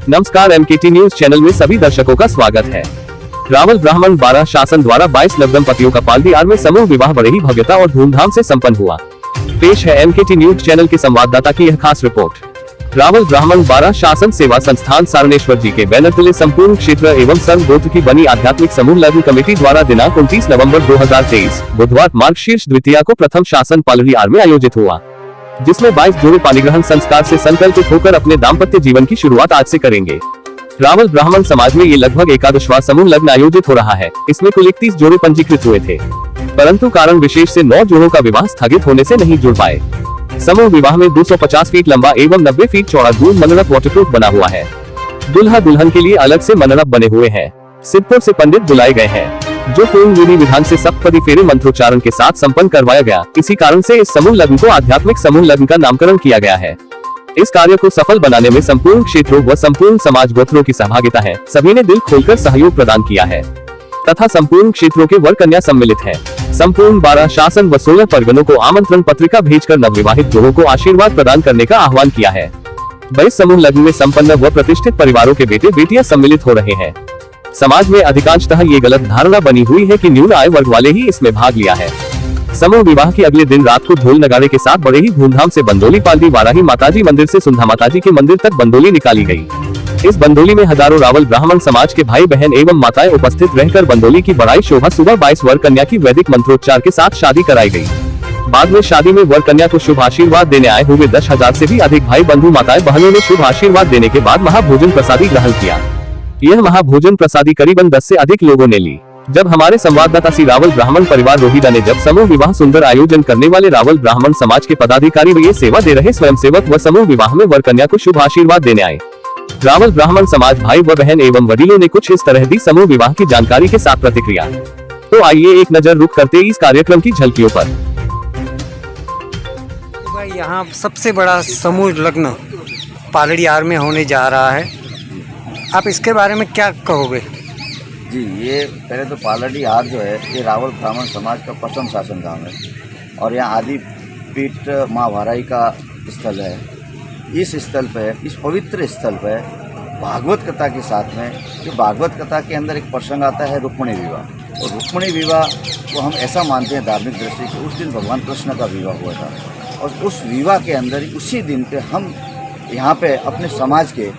नमस्कार, MKT news channel में सभी दर्शकों का स्वागत है। रावल ब्राह्मण बारह शासन द्वारा 22 नव दंपतियों का पालड़ी में समूह विवाह बड़े ही भव्यता और धूमधाम से संपन्न हुआ। पेश है MKT न्यूज चैनल के संवाददाता की यह खास रिपोर्ट। रावल ब्राह्मण बारह शासन सेवा संस्थान सारणेश्वर जी के बैनर तले संपूर्ण क्षेत्र एवं सर्व गोत्र की बनी आध्यात्मिक समूह लग्न कमेटी द्वारा दिनांक 29 नवंबर 2023 बुधवार मार्गशीर्ष द्वितीया को प्रथम शासन पालड़ी में आयोजित हुआ, जिसमें 22 जोड़े पाणिग्रहण संस्कार से संकल्पित होकर अपने दाम्पत्य जीवन की शुरुआत आज से करेंगे। रावल ब्राह्मण समाज में ये लगभग एकादशवां समूह लग्न आयोजित हो रहा है। इसमें कुल 31 जोड़े पंजीकृत हुए थे, परंतु कारण विशेष से 9 जोड़ों का विवाह स्थगित होने से नहीं जुड़ पाए। समूह विवाह में 250 फीट लंबा एवं 90 फीट चौड़ा दूर मंडप वाटरप्रूफ बना हुआ है। दुल्हा दुल्हन के लिए अलग से मंडप बने हुए हैं। सिद्धपुर से पंडित बुलाए गए हैं, जो पूर्ण विधि विधान से सप्तपदी फेरे मंत्रोच्चारण के साथ संपन्न करवाया गया। इसी कारण से इस समूह लग्न को आध्यात्मिक समूह लग्न का नामकरण किया गया है। इस कार्य को सफल बनाने में संपूर्ण क्षेत्रों व संपूर्ण समाज गोत्रों की सहभागिता है। सभी ने दिल खोलकर सहयोग प्रदान किया है तथा संपूर्ण क्षेत्रों के वर कन्या सम्मिलित है। संपूर्ण 12 शासन व 16 परिगणों को आमंत्रण पत्रिका भेजकर नवविवाहित जोड़ों को आशीर्वाद प्रदान करने का आह्वान किया है। 22 समूह लग्न में संपन्न व प्रतिष्ठित परिवारों के बेटे बेटियां सम्मिलित हो रहे हैं। समाज में अधिकांशतः ये गलत धारणा बनी हुई है कि न्यून आय वर्ग वाले ही इसमें भाग लिया है। समूह विवाह के अगले दिन रात को ढोल नगाड़े के साथ बड़े ही धूमधाम से बंदोली पालड़ी वाराही माताजी मंदिर से सुंधा माताजी के मंदिर तक बंदोली निकाली गई। इस बंदोली में हजारों रावल ब्राह्मण समाज के भाई बहन एवं माताएं उपस्थित रहकर बंदोली की बड़ाई शोभा। सुबह 22 वर कन्या की वैदिक मंत्रोच्चार के साथ शादी कराई गई। बाद में शादी में वर कन्या को शुभ आशीर्वाद देने आए हुए 10,000 से भी अधिक भाई बंधु माताएं बहनों ने शुभ आशीर्वाद देने के बाद महाभोजन प्रसादी ग्रहण किया। यह महाभोजन प्रसादी करीबन 10 से अधिक लोगों ने ली। जब हमारे संवाददाता सी रावल ब्राह्मण परिवार रोहिदा ने जब समूह विवाह सुंदर आयोजन करने वाले रावल ब्राह्मण समाज के पदाधिकारी व ये सेवा दे रहे स्वयंसेवक व समूह विवाह में वर कन्या को शुभ आशीर्वाद देने आए। रावल ब्राह्मण समाज भाई व बहन एवं वडीलों ने कुछ इस तरह दी समूह विवाह की जानकारी के साथ प्रतिक्रिया। तो आइए एक नजर रुख करते इस कार्यक्रम की झलकियों पर। यहाँ सबसे बड़ा समूह लग्न पालड़ी में होने जा रहा है, आप इसके बारे में क्या कहोगे? जी, ये पहले तो पालड़ी जो है ये रावल ब्राह्मण समाज का प्रथम शासन गांव है और यहाँ आदि पीठ माँ वाराही का स्थल है। इस स्थल पे, इस पवित्र स्थल पे भागवत कथा के साथ में जो भागवत कथा के अंदर एक प्रसंग आता है रुक्मिणी विवाह, और रुक्मिणी विवाह को हम ऐसा मानते हैं धार्मिक दृष्टि से उस दिन भगवान कृष्ण का विवाह हुआ था और उस विवाह के अंदर उसी दिन पे हम यहाँ पे अपने समाज के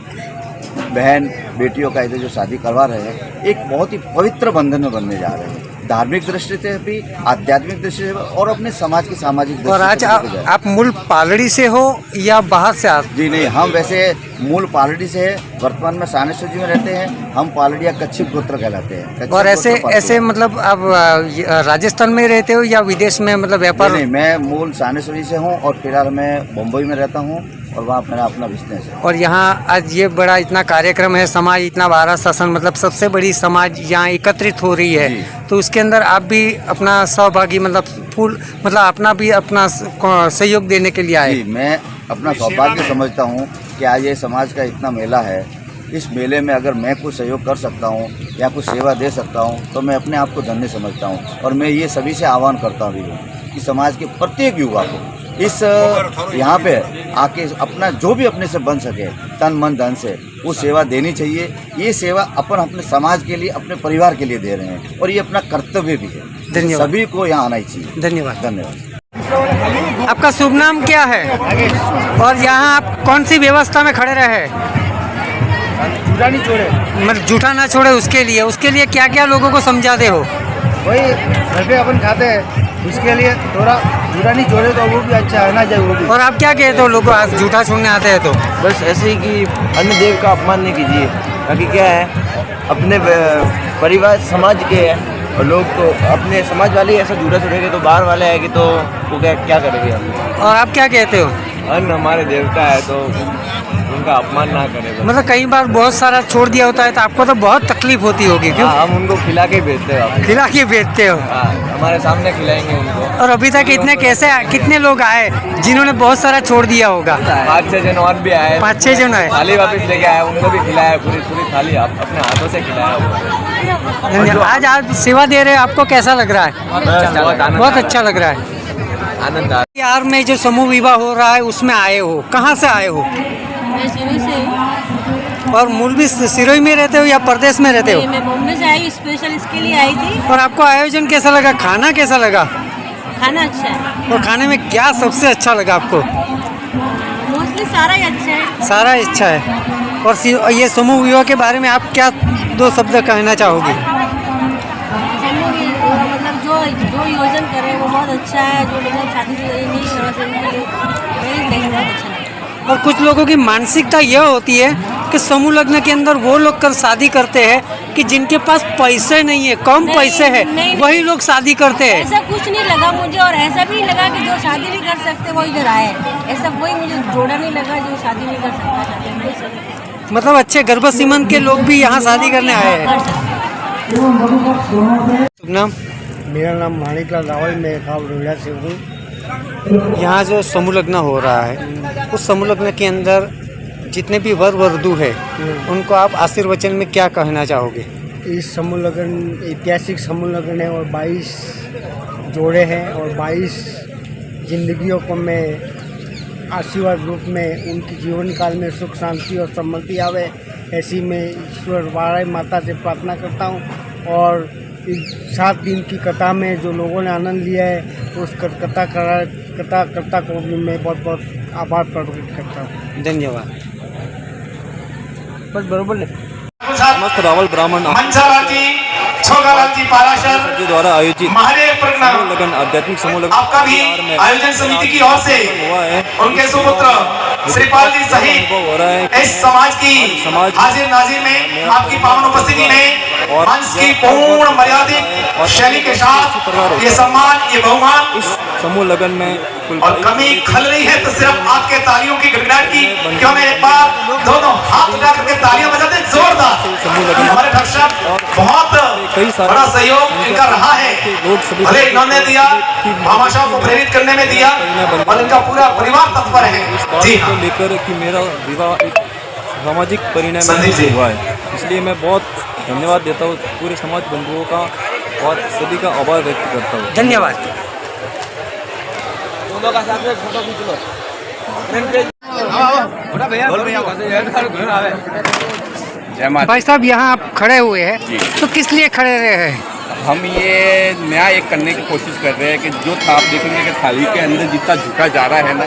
बहन बेटियों का इधर जो शादी करवा रहे हैं, एक बहुत ही पवित्र बंधन में बनने जा रहे हैं, धार्मिक दृष्टि से भी, आध्यात्मिक दृष्टि से और अपने समाज की सामाजिक दृष्टि। और आज आप मूल पालड़ी से हो या बाहर से आप? जी नहीं, हम वैसे मूल पालड़ी से है, वर्तमान में सारणेश्वर जी में रहते हैं। हम पालड़िया कच्छप गोत्र कहलाते हैं। और ऐसे मतलब आप राजस्थान में रहते हो या विदेश में मतलब व्यापार? नहीं, मैं मूल सारणेश्वर जी से हूँ और फिलहाल मैं मुंबई में रहता हूँ और वहाँ मेरा अपना बिजनेस है। और यहाँ आज ये बड़ा इतना कार्यक्रम है, समाज इतना 12 शासन मतलब सबसे बड़ी समाज यहाँ एकत्रित हो रही है, तो उसके अंदर आप भी अपना सहभागी मतलब फुल मतलब अपना भी अपना सहयोग देने के लिए आए? मैं अपना सौभाग्य समझता हूँ कि आज ये समाज का इतना मेला है, इस मेले में अगर मैं कुछ सहयोग कर सकता हूँ या कुछ सेवा दे सकता हूँ तो मैं अपने आप को धन्य समझता हूँ। और मैं ये सभी से आह्वान करता हूँ कि समाज के प्रत्येक युवा को इस यहाँ पे आके अपना जो भी अपने से बन सके तन मन धन से वो सेवा देनी चाहिए। ये सेवा अपन अपने समाज के लिए, अपने परिवार के लिए दे रहे हैं और ये अपना कर्तव्य भी है। धन्यवाद। सभी को यहाँ आना ही चाहिए। धन्यवाद। धन्यवाद। आपका शुभ नाम क्या है और यहाँ आप कौन सी व्यवस्था में खड़े रहे? जूठा नहीं छोड़े, मतलब जूठा ना छोड़े, उसके लिए क्या क्या लोगों को समझाते हो? वही घर पे अपन खाते हैं, उसके लिए थोड़ा जूठा नहीं छोड़े तो वो भी अच्छा है ना चाहिए वो भी। और आप क्या कहते हो लोगों को जूठा छोड़ने आते हैं तो? बस ऐसे ही कि अन्य देव का अपमान नहीं कीजिए, ताकि क्या है अपने परिवार समाज के हैं और लोग तो अपने समाज वाले ऐसा जूठा छोड़ेंगे तो बाहर वाले आएंगे तो वो क्या करेंगे हम। और आप क्या कहते हो? अन्न हमारे देवता है तो उनका अपमान ना करें। मतलब कई बार बहुत सारा छोड़ दिया होता है तो आपको तो बहुत तकलीफ होती होगी, क्यों? हम उनको खिला के भेजते हो। खिला के भेजते हो? हमारे सामने खिलाएंगे उनको। और अभी तक कितने लोग आए जिन्होंने बहुत सारा छोड़ दिया होगा? 5-6 जन और भी आए। 5-6 जन आए। थाली वापस लेके आए, उनको भी खिलाया, पूरी थाली अपने हाथों से खिलाया। आज आप सेवा दे रहे हो, आपको कैसा लग रहा है? बहुत अच्छा लग रहा है, आनंद। यार में जो समूह विवाह हो रहा है उसमें आए हो, कहाँ से आए हो? मैं शुरू से और मूल भी सिरोही में रहते हो या प्रदेश में रहते हो? मैं बॉम्बे से आई, स्पेशल इसके लिए आई थी। और आपको आयोजन कैसा लगा, खाना कैसा लगा? खाना अच्छा है, और खाने में क्या सबसे अच्छा लगा आपको? मोस्टली सारा ही अच्छा है। सारा अच्छा है। और ये समूह विवाह के बारे में आप क्या 2 शब्द कहना चाहोगे? मतलब जो योजन करे वो बहुत अच्छा है, जो मतलब शादी से नहीं करना चाहिए उनके लिए बहुत अच्छा है। और कुछ लोगों की मानसिकता यह होती है कि समूह लग्न के अंदर वो लोग कर शादी करते हैं कि जिनके पास पैसे नहीं है, कम पैसे है, वही लोग शादी करते हैं। ऐसा कुछ नहीं लगा मुझे, और ऐसा भी नहीं लगा कि जो शादी नहीं कर सकते वो इधर आए। ऐसा कोई मुझे जोड़ा नहीं लगा जो शादी नहीं कर सकता। मतलब अच्छे गर्भ सीमंत के लोग भी यहाँ शादी करने आए हैं। शुभ नाम? मेरा नाम माणिकलाल रावल, मैं गाँव रोहिड़ा से हूँ। यहाँ जो समूह लग्न हो रहा है, उस समूह लग्न के अंदर जितने भी वर वधू है उनको आप आशीर्वचन में क्या कहना चाहोगे? इस समूह लगन ऐतिहासिक समूह लगन है और 22 जोड़े हैं और 22 जिंदगियों को मैं आशीर्वाद रूप में उनके जीवन काल में सुख शांति और समृद्धि आवे, ऐसी मैं ईश्वर वाराई माता से प्रार्थना करता हूँ। और इस 7 दिन की कथा में जो लोगों ने आनंद लिया है, उस कथाकर्ता को भी मैं बहुत बहुत आभार प्रकट करता हूँ। धन्यवाद। बस बरोबर ले। समस्त रावल ब्राह्मण जी द्वारा आयोजित समूह लगन आध्यात्मिक समूह लगन आपका भी आयोजन समिति की ओर से हुआ है। उनके सुपुत्र श्रीपाल जी सहित इस समाज की हाजिर नाजिर में आपकी पावन उपस्थिति में अंश की पूर्ण मर्यादित शैली के साथ ये सम्मान, ये बहुमान इस समूह लगन में और कमी खल रही है तो सिर्फ आपके तालियों की गड़गड़ाहट की। क्यों ना एक बार दोनों हाथ उठा करके तालियां बजाते जोरदार। हमारे दर्शक बहुत बड़ा सहयोग इनका रहा है, भले इन्होंने दिया, भामाशाह को प्रेरित करने में दिया और इनका पूरा परिवार तत्पर है। जी हाँ, लेकर कि मेरा विवाह एक सामाजिक परिणाम हुआ है, इसलिए मैं बहुत धन्यवाद देता हूँ पूरे समाज बंधुओं का और सभी का आभार व्यक्त करता हूँ। धन्यवाद। भाई साहब, यहाँ आप खड़े हुए हैं तो किस लिए खड़े रहे हैं? हम ये नया एक करने की कोशिश कर रहे हैं कि जो आप देखेंगे कि थाली के अंदर जितना झुका जा रहा है ना,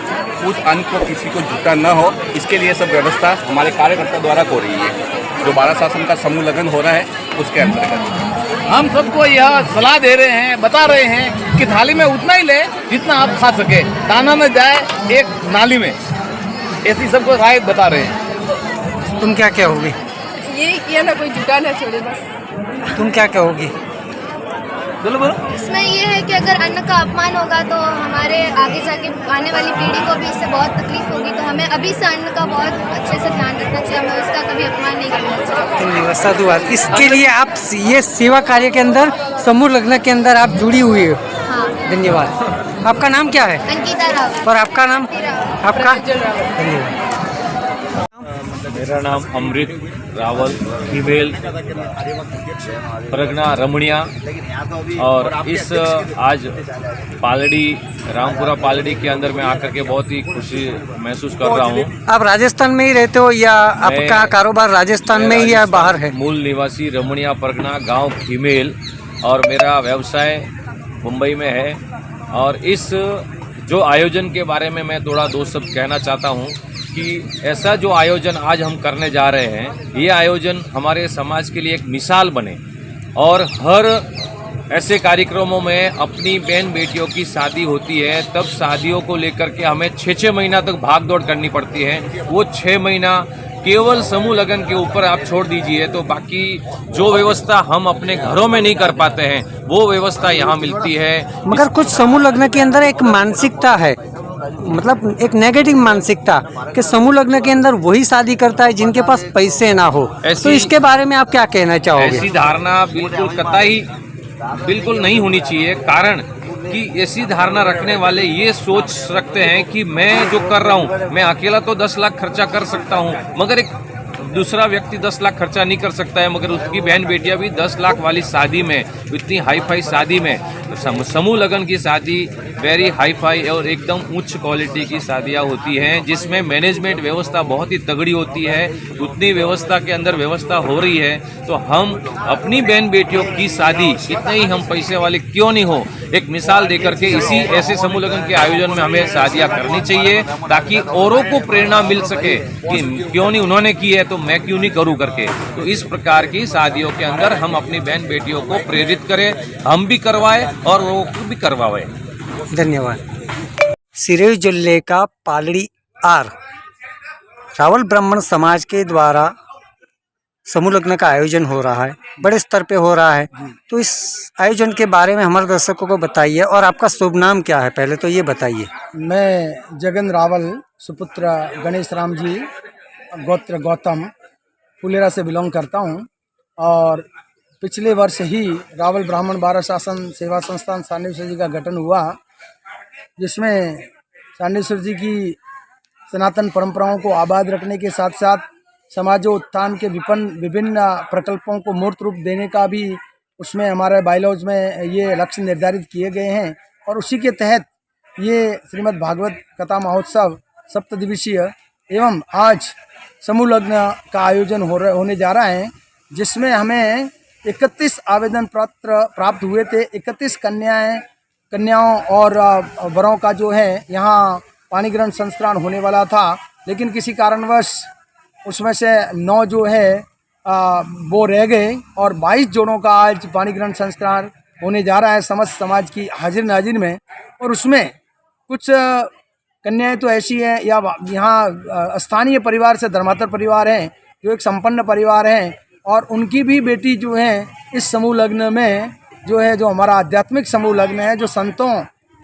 उस अन्न को किसी को झुका न हो, इसके लिए सब व्यवस्था हमारे कार्यकर्ता द्वारा हो रही है। जो 12 शासन का समूह लगन हो रहा है उसके अंतर्गत हम सबको यह सलाह दे रहे हैं, बता रहे हैं कि थाली में उतना ही ले जितना आप खा सके, दाना न जाए एक नाली में, ऐसी सबको राय बता रहे हैं। तुम क्या कहोगी? ये ना कोई जुटा ना छोड़े बस। तुम क्या कहोगी? बोलो बोलो। इसमें ये है कि अगर अन्न का अपमान होगा तो हमारे आगे जाके आने वाली पीढ़ी को भी इससे बहुत तकलीफ होगी, तो हमें अभी से अन्न का बहुत अच्छे से ध्यान रखना चाहिए, हमें उसका कभी अपमान नहीं करना चाहिए। धन्यवाद, साधुवाद। इसके लिए आप ये सेवा कार्य के अंदर, समूह लग्न के अंदर आप जुड़ी हुई हो। हाँ, धन्यवाद। आपका नाम क्या है? अंकिता रावल। और आपका नाम? आपका? धन्यवाद। मेरा नाम अमृत रावल, फीमेल परगना रमणिया, और इस आज पालड़ी, रामपुरा पालड़ी के अंदर मैं आकर के बहुत ही खुशी महसूस कर रहा हूँ। आप राजस्थान में ही रहते हो या आपका कारोबार राजस्थान में ही या बाहर है? मूल निवासी रमणिया परगना, गांव फीमेल, और मेरा व्यवसाय मुंबई में है। और इस जो आयोजन के बारे में मैं थोड़ा 2 शब्द कहना चाहता हूँ कि ऐसा जो आयोजन आज हम करने जा रहे हैं, ये आयोजन हमारे समाज के लिए एक मिसाल बने, और हर ऐसे कार्यक्रमों में अपनी बहन बेटियों की शादी होती है, तब शादियों को लेकर के हमें 6-6 महीना तक भाग दौड़ करनी पड़ती है। वो 6 महीना केवल समूह लगन के ऊपर आप छोड़ दीजिए, तो बाकी जो व्यवस्था हम अपने घरों में नहीं कर पाते हैं वो व्यवस्था यहाँ मिलती है। मगर कुछ समूह लग्न के अंदर एक मानसिकता है, मतलब एक नेगेटिव मानसिकता कि समूह लग्न के अंदर वही शादी करता है जिनके पास पैसे ना हो, तो इसके बारे में आप क्या कहना चाहोगे? ऐसी धारणा बिल्कुल कतई बिल्कुल नहीं होनी चाहिए। कारण कि ऐसी धारणा रखने वाले ये सोच रखते हैं कि मैं जो कर रहा हूँ, मैं अकेला तो 10 लाख खर्चा कर सकता हूँ, मगर एक दूसरा व्यक्ति 10 लाख खर्चा नहीं कर सकता है, मगर उसकी बहन बेटियां भी 10 लाख वाली शादी में, इतनी हाई फाई शादी में, समूह लगन की शादी वेरी हाई फाई और एकदम उच्च क्वालिटी की शादियां होती हैं, जिसमें मैनेजमेंट व्यवस्था बहुत ही तगड़ी होती है। उतनी व्यवस्था के अंदर व्यवस्था हो रही है, तो हम अपनी बहन बेटियों की शादी कितने ही हम पैसे वाले क्यों नहीं हो, एक मिसाल देकर के इसी ऐसे समूह लगन के आयोजन में हमें शादियां करनी चाहिए, ताकि औरों को प्रेरणा मिल सके कि क्यों नहीं उन्होंने की है तो मैं क्यों नहीं करूं करके। तो इस प्रकार की शादियों के अंदर हम अपनी बहन बेटियों को प्रेरित करें, हम भी करवाएं और वो भी करवाएं। धन्यवाद। सिरोही जिले का पालड़ी आर रावल ब्राह्मण समाज के द्वारा समूह लग्न का आयोजन हो रहा है, बड़े स्तर पे हो रहा है। तो इस आयोजन के बारे में हमारे दर्शकों को बताइए और आपका शुभ नाम क्या है, पहले तो ये बताइए। मैं जगन रावल सुपुत्र गणेश राम जी गोत्र गौतम फुलेरा से बिलोंग करता हूँ, और पिछले वर्ष ही रावल ब्राह्मण बारह शासन सेवा संस्थान सानेश्वर जी का गठन हुआ, जिसमें सानेश्वर जी की सनातन परंपराओं को आबाद रखने के साथ साथ समाजोत्थान के विभिन्न प्रकल्पों को मूर्त रूप देने का भी उसमें हमारे बायलॉज में ये लक्ष्य निर्धारित किए गए हैं। और उसी के तहत ये श्रीमद् भागवत कथा महोत्सव सप्तदिवसीय एवं आज समूह लग्न का आयोजन होने जा रहा है, जिसमें हमें 31 आवेदन पत्र प्राप्त हुए थे। 31 कन्याओं और वरों का जो है यहाँ पानी ग्रहण संस्कार होने वाला था, लेकिन किसी कारणवश उसमें से 9 जो है वो रह गए और 22 जोड़ों का आज पानी ग्रहण संस्कार होने जा रहा है समस्त समाज की हाजिर नाजिर में। और उसमें कुछ कन्याएं तो ऐसी हैं या यहाँ स्थानीय परिवार से धर्मांतर परिवार हैं, जो एक संपन्न परिवार हैं, और उनकी भी बेटी जो है इस समूह लग्न में जो है, जो हमारा आध्यात्मिक समूह लग्न है, जो संतों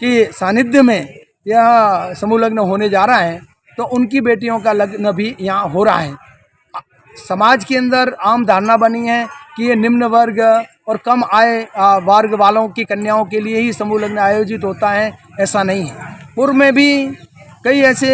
की सानिध्य में यह समूह लग्न होने जा रहा है, तो उनकी बेटियों का लग्न भी यहाँ हो रहा है। समाज के अंदर आम धारणा बनी है कि ये निम्न वर्ग और कम आय वर्ग वालों की कन्याओं के लिए ही समूह लग्न आयोजित होता है, ऐसा नहीं है। पूर्व में भी कई ऐसे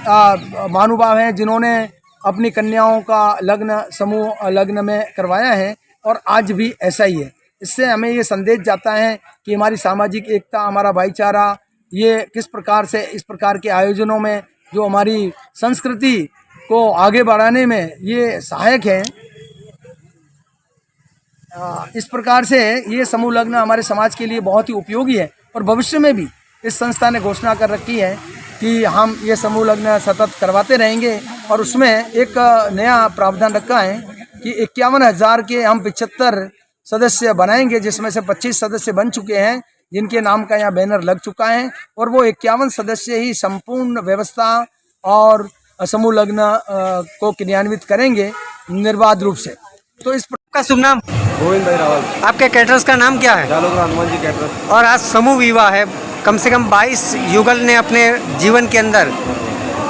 महानुभाव हैं जिन्होंने अपनी कन्याओं का लग्न समूह लग्न में करवाया है, और आज भी ऐसा ही है। इससे हमें ये संदेश जाता है कि हमारी सामाजिक एकता, हमारा भाईचारा, ये किस प्रकार से इस प्रकार के आयोजनों में जो हमारी संस्कृति को आगे बढ़ाने में ये सहायक है। इस प्रकार से ये समूह लग्न हमारे समाज के लिए बहुत ही उपयोगी है, और भविष्य में भी इस संस्था ने घोषणा कर रखी है कि हम ये समूह लग्न सतत करवाते रहेंगे। और उसमें एक नया प्रावधान रखा है कि 51,000 के हम 75 सदस्य बनाएंगे, जिसमें से 25 सदस्य बन चुके हैं, जिनके नाम का यहाँ बैनर लग चुका है, और वो 51 सदस्य ही संपूर्ण व्यवस्था और समूह लग्न को क्रियान्वित करेंगे निर्बाध रूप से। तो इस आपका शुभ नाम? गोविंद भाई रावल। आपके कैटरर्स का नाम क्या है? जालोर हनुमान जी कैटरर्स। और आज समूह विवाह है, कम से कम 22 युगल ने अपने जीवन के अंदर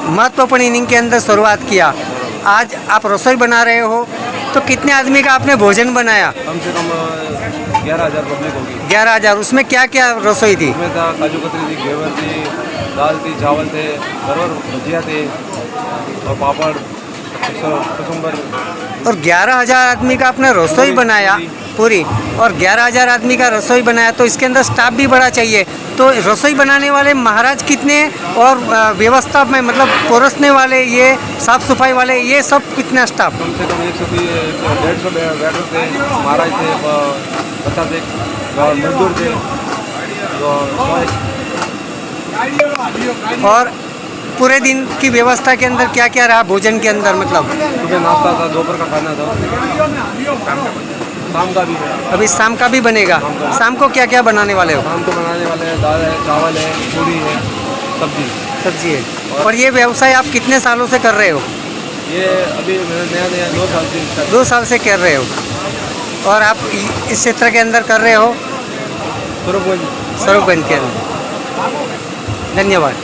महत्वपूर्ण इनिंग के अंदर शुरुआत किया। आज आप रसोई बना रहे हो, तो कितने आदमी का आपने भोजन बनाया? कम से कम 11,000 पब्लिक होगी। 11,000। उसमें क्या क्या रसोई थी? उसमें था काजू कतरी थी, घेवर थी, दाल थी, चावल थे, गरवर भुजिया थे और पापड़, कचुम्बर। और 11,000 आदमी का आपने रसोई बनाया पूरी, और 11,000 आदमी का रसोई बनाया, तो इसके अंदर स्टाफ भी बड़ा चाहिए। तो रसोई बनाने वाले महाराज कितने, और व्यवस्था में मतलब परोसने वाले, ये साफ सफाई वाले, ये सब कितना स्टाफ? कम से कम 150 वेटर थे, महाराज थे, 50 एक मजदूर थे, और पूरे दिन की व्यवस्था के अंदर क्या क्या रहा भोजन के अंदर? मतलब सुबह नाश्ता था, दोपहर का खाना था, शाम का भी है। अभी शाम का भी बनेगा। शाम को क्या क्या बनाने वाले हो? शाम को बनाने वाले हैं दाल है, चावल है, पूरी है, सब्जी है। और ये व्यवसाय आप कितने सालों से कर रहे हो? ये अभी नया 2 साल से। 2 साल से कर रहे हो। और आप इस क्षेत्र के अंदर कर रहे हो? स्वरूपगंज के अंदर। धन्यवाद।